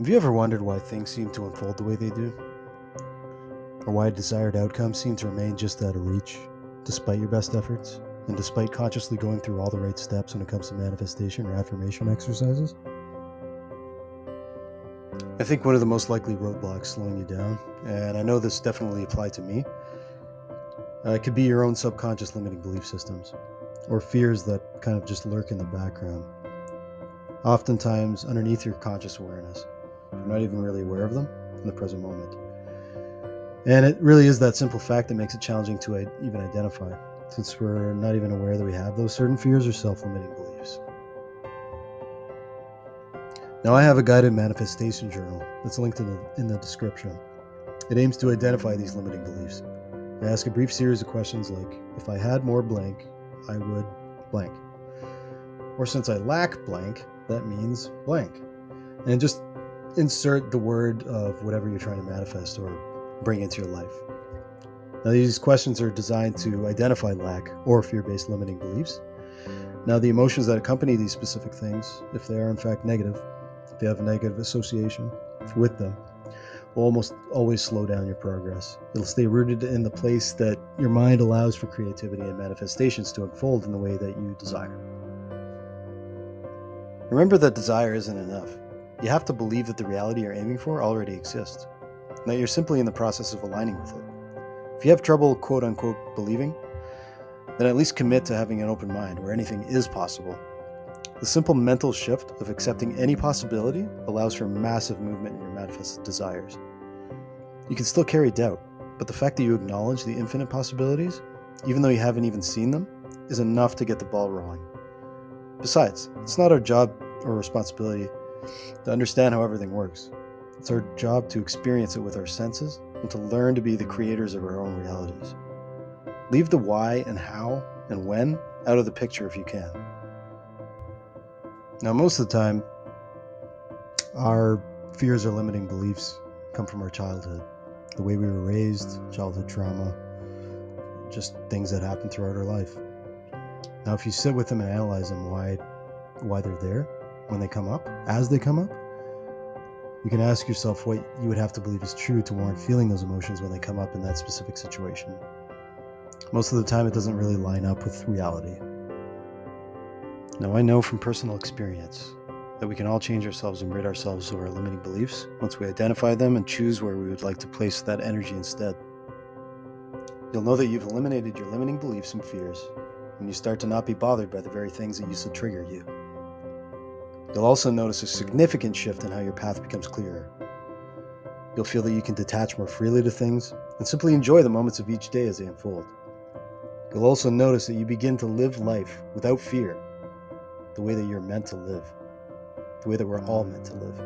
Have you ever wondered why things seem to unfold the way they do? Or why desired outcomes seem to remain just out of reach, despite your best efforts, and despite consciously going through all the right steps when it comes to manifestation or affirmation exercises? I think one of the most likely roadblocks slowing you down, and I know this definitely applied to me, it could be your own subconscious limiting belief systems, or fears that kind of just lurk in the background, oftentimes underneath your conscious awareness. You're not even really aware of them in the present moment. And it really is that simple fact that makes it challenging to even identify, since we're not even aware that we have those certain fears or self-limiting beliefs. Now, I have a guided manifestation journal that's linked in the description. It aims to identify these limiting beliefs. I ask a brief series of questions like, if I had more blank, I would blank. Or since I lack blank, that means blank. And just insert the word of whatever you're trying to manifest or bring into your life. Now, these questions are designed to identify lack or fear-based limiting beliefs. Now, the emotions that accompany these specific things, if they are in fact negative, if you have a negative association with them, will almost always slow down your progress. It'll stay rooted in the place that your mind allows for creativity and manifestations to unfold in the way that you desire. Remember that desire isn't enough. You have to believe that the reality you're aiming for already exists, and that you're simply in the process of aligning with it. If you have trouble, quote unquote, believing, then at least commit to having an open mind where anything is possible. The simple mental shift of accepting any possibility allows for massive movement in your manifested desires. You can still carry doubt, but the fact that you acknowledge the infinite possibilities, even though you haven't even seen them, is enough to get the ball rolling. Besides, it's not our job or responsibility to understand how everything works. It's our job to experience it with our senses and to learn to be the creators of our own realities. Leave the why and how and when out of the picture if you can. Now, most of the time, our fears or limiting beliefs come from our childhood. The way we were raised, childhood trauma, just things that happen throughout our life. Now, if you sit with them and analyze them, why they're there, when they come up, as they come up, you can ask yourself what you would have to believe is true to warrant feeling those emotions when they come up in that specific situation. Most of the time, it doesn't really line up with reality. Now, I know from personal experience that we can all change ourselves and rid ourselves of our limiting beliefs once we identify them and choose where we would like to place that energy instead. You'll know that you've eliminated your limiting beliefs and fears when you start to not be bothered by the very things that used to trigger you. You'll also notice a significant shift in how your path becomes clearer. You'll feel that you can detach more freely to things and simply enjoy the moments of each day as they unfold. You'll also notice that you begin to live life without fear, the way that you're meant to live, the way that we're all meant to live.